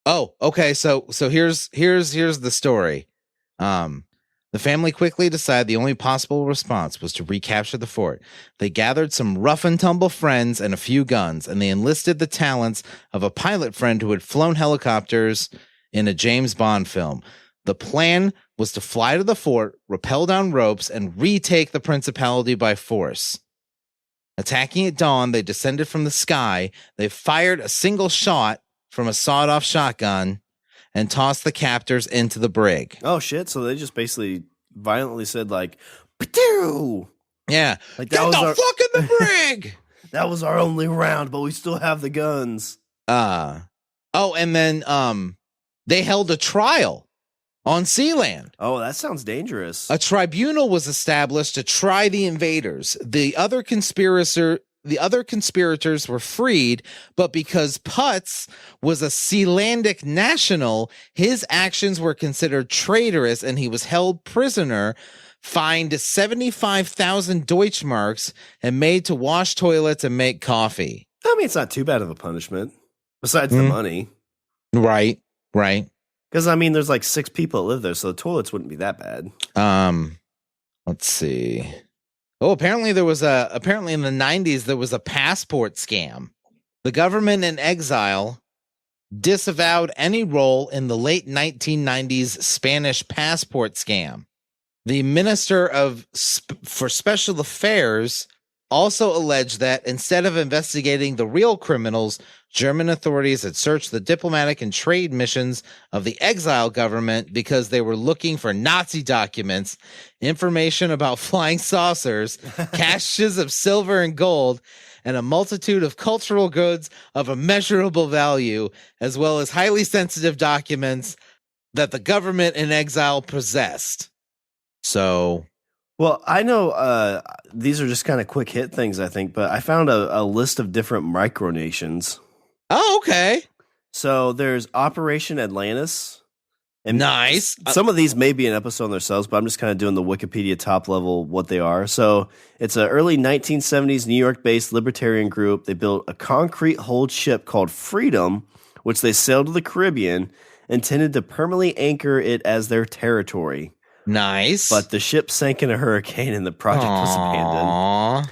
Oh, okay. So here's the story. The family quickly decided the only possible response was to recapture the fort. They gathered some rough and tumble friends and a few guns, and they enlisted the talents of a pilot friend who had flown helicopters in a James Bond film. The plan was to fly to the fort, rappel down ropes, and retake the principality by force. Attacking at dawn, they descended from the sky. They fired a single shot from a sawed-off shotgun and tossed the captors into the brig. Oh, shit. So they just basically violently said, like, Ptew! Yeah. Like, get the fuck in the brig! That was our only round, but we still have the guns. Oh, and then they held a trial on Sealand. Oh, that sounds dangerous. A tribunal was established to try the invaders. The other conspirators were freed, but because Putz was a Sealandic national, his actions were considered traitorous, and he was held prisoner, fined 75,000 Deutschmarks, and made to wash toilets and make coffee. I mean, it's not too bad of a punishment, besides the money. Right. Because, I mean, there's like 6 people that live there, so the toilets wouldn't be that bad. Let's see. Oh, apparently in the 90s, there was a passport scam. The government in exile disavowed any role in the late 1990s Spanish passport scam. The Minister for Special Affairs also alleged that instead of investigating the real criminals, German authorities had searched the diplomatic and trade missions of the exile government because they were looking for Nazi documents, information about flying saucers, caches of silver and gold, and a multitude of cultural goods of immeasurable value, as well as highly sensitive documents that the government in exile possessed. So, well, I know these are just kind of quick hit things, I think, but I found a list of different micronations. Oh, okay. So there's Operation Atlantis. And nice. Some of these may be an episode on themselves, but I'm just kind of doing the Wikipedia top level what they are. So it's an early 1970s New York-based libertarian group. They built a concrete-hulled ship called Freedom, which they sailed to the Caribbean, intended to permanently anchor it as their territory. Nice. But the ship sank in a hurricane and the project was abandoned.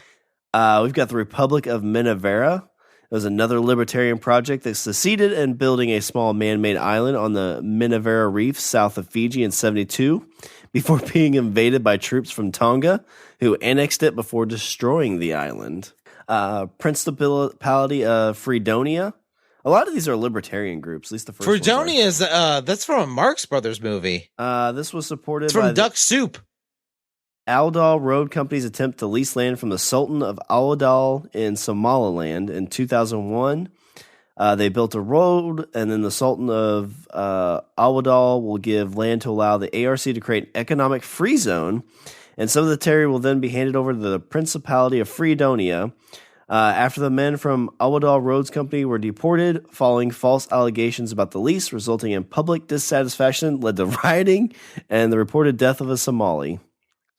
We've got the Republic of Minavera. It was another libertarian project that succeeded in building a small man-made island on the Minavera Reef south of Fiji in 1972 before being invaded by troops from Tonga, who annexed it before destroying the island. Principality of Fredonia. A lot of these are libertarian groups, at least the first one. Fredonia is that's from a Marx Brothers movie. This was supported it's from by Duck Soup. Aldal Road Company's attempt to lease land from the Sultan of Aldal in Somaliland in 2001. They built a road, and then the Sultan of Aldal will give land to allow the ARC to create an economic free zone, and some of the territory will then be handed over to the Principality of Fredonia. After the men from Aldal Roads Company were deported following false allegations about the lease, resulting in public dissatisfaction, led to rioting and the reported death of a Somali.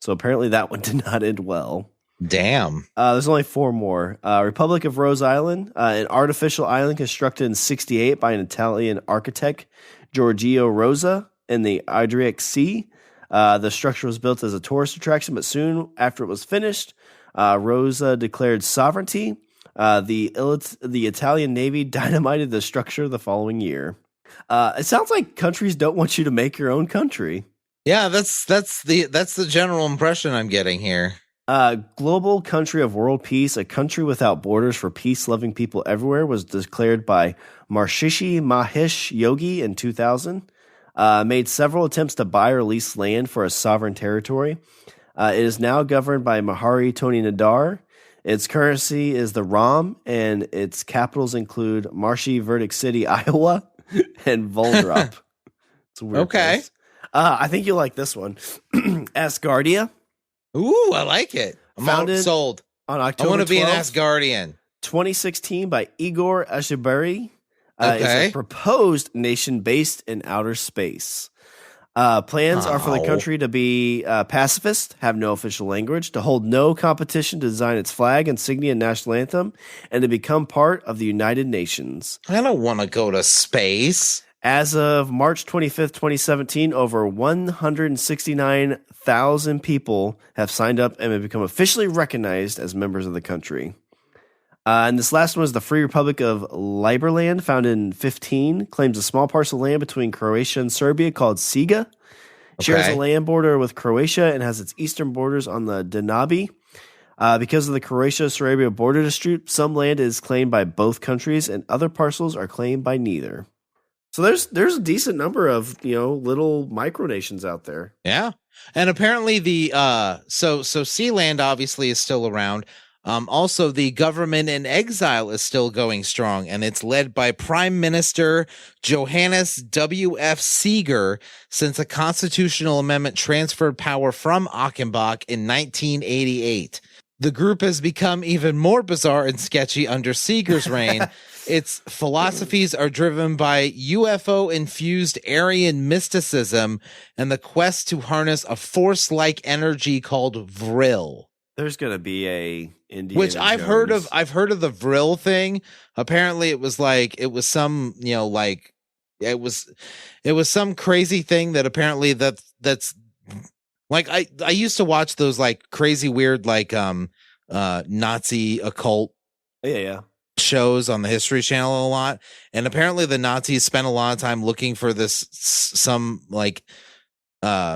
So apparently that one did not end well. Damn. There's only 4 more. Republic of Rose Island, an artificial island constructed in 1968 by an Italian architect, Giorgio Rosa, in the Adriatic Sea. The structure was built as a tourist attraction, but soon after it was finished, Rosa declared sovereignty. The Italian Navy dynamited the structure the following year. It sounds like countries don't want you to make your own country. Yeah, that's the general impression I'm getting here. Global country of world peace, a country without borders for peace-loving people everywhere, was declared by Marshishi Mahesh Yogi in 2000. Made several attempts to buy or lease land for a sovereign territory. It is now governed by Mahari Tony Nadar. Its currency is the ROM, and its capitals include Marshy, Verdict City, Iowa, and Voldrop. It's a weird place. I think you'll like this one. Asgardia. Ooh, I like it. I'm sold. On October 12th, I want to be an Asgardian. 2016 by Igor Ashibari. Is a proposed nation based in outer space. Plans are for the country to be pacifist, have no official language, to hold no competition to design its flag, insignia, and national anthem, and to become part of the United Nations. I don't want to go to space. As of March 25th, 2017, over 169,000 people have signed up and have become officially recognized as members of the country. And this last one is the Free Republic of Liberland, founded in 2015, claims a small parcel of land between Croatia and Serbia called Siga. Shares a land border with Croatia and has its eastern borders on the Danube. Because of the Croatia-Serbia border dispute, some land is claimed by both countries and other parcels are claimed by neither. So there's a decent number of, little micronations out there. Yeah. And apparently so Sealand obviously is still around. Also, the government in exile is still going strong, and it's led by Prime Minister Johannes W.F. Seeger since a constitutional amendment transferred power from Achenbach in 1988. The group has become even more bizarre and sketchy under Seeger's reign. Its philosophies are driven by UFO-infused Aryan mysticism and the quest to harness a force-like energy called Vril. There's gonna be a Indiana which I've Jones. heard of. I've heard of the Vril thing. Apparently, it was some it was some crazy thing that apparently that's like I used to watch those like crazy weird Nazi occult shows on the History Channel a lot, and apparently the Nazis spent a lot of time looking for this some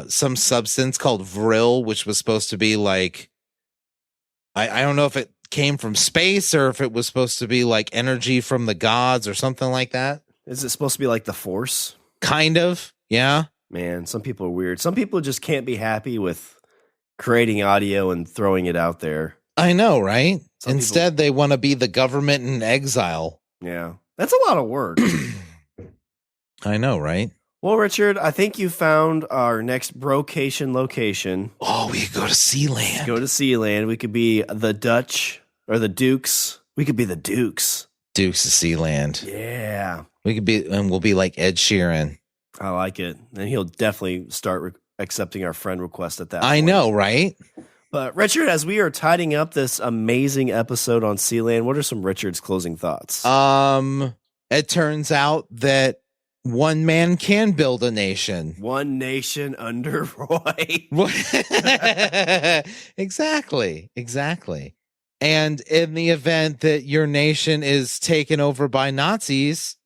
some substance called Vril, which was supposed to be like, I don't know if it came from space or if it was supposed to be like energy from the gods or something like that. Is it supposed to be like the Force? Kind of, yeah. Man, some people are weird. Some people just can't be happy with creating audio and throwing it out there. I know, right? Instead, they want to be the government in exile. Yeah, that's a lot of work. I know, right? Well, Richard, I think you found our next brocation location. Oh, we could go to Sealand. Let's go to Sealand. We could be the Dutch or the Dukes. We could be the Dukes. Dukes of Sealand. Yeah. We could be, and we'll be like Ed Sheeran. I like it. And he'll definitely start accepting our friend request at that point. I know, right? But Richard, as we are tidying up this amazing episode on Sealand, what are some Richard's closing thoughts? It turns out that one man can build a nation. One nation under Roy. Exactly. And in the event that your nation is taken over by Nazis,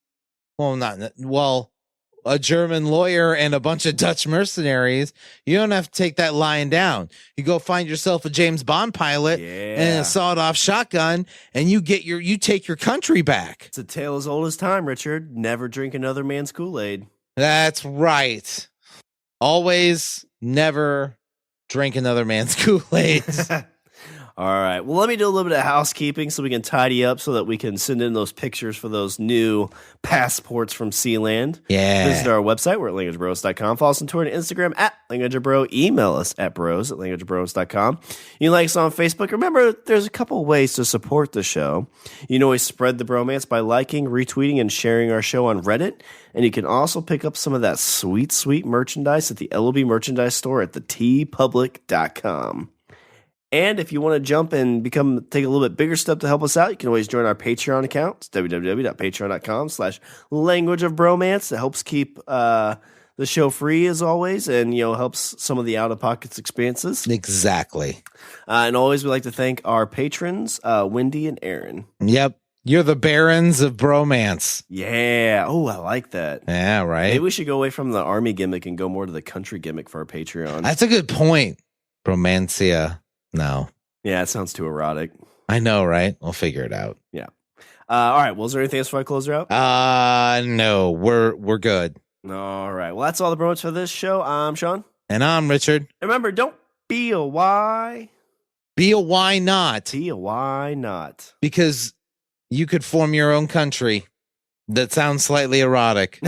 a German lawyer and a bunch of Dutch mercenaries, you don't have to take that lying down. You go find yourself a James Bond pilot and a sawed-off shotgun, and you take your country back. It's a tale as old as time, Richard. Never drink another man's Kool-Aid. That's right. Always, never drink another man's Kool-Aid. All right. Well, let me do a little bit of housekeeping so we can tidy up so that we can send in those pictures for those new passports from Sealand. Yeah. Visit our website. We're at languagebros.com. Follow us on Twitter and Instagram at languagebro. Email us at bros@languagebros.com. You can like us on Facebook. Remember, there's a couple ways to support the show. You can always spread the bromance by liking, retweeting, and sharing our show on Reddit. And you can also pick up some of that sweet, sweet merchandise at the LOB merchandise store at tpublic.com. And if you want to jump and take a little bit bigger step to help us out, you can always join our Patreon account. It's www.patreon.com/languageofbromance. That helps keep the show free as always, and helps some of the out-of-pocket expenses. Exactly. And always, we'd like to thank our patrons, Wendy and Aaron. Yep. You're the barons of bromance. Yeah. Oh, I like that. Yeah, right. Maybe we should go away from the army gimmick and go more to the country gimmick for our Patreon. That's a good point. Bromancia. No. Yeah, it sounds too erotic. I know, right? We'll figure it out. Yeah. All right. Well, is there anything else before I close her out? No. We're good. All right. Well, that's all the bromance for this show. I'm Shawn. And I'm Richard. Remember, don't be a why. Be a why not. Be a why not. Because you could form your own country that sounds slightly erotic.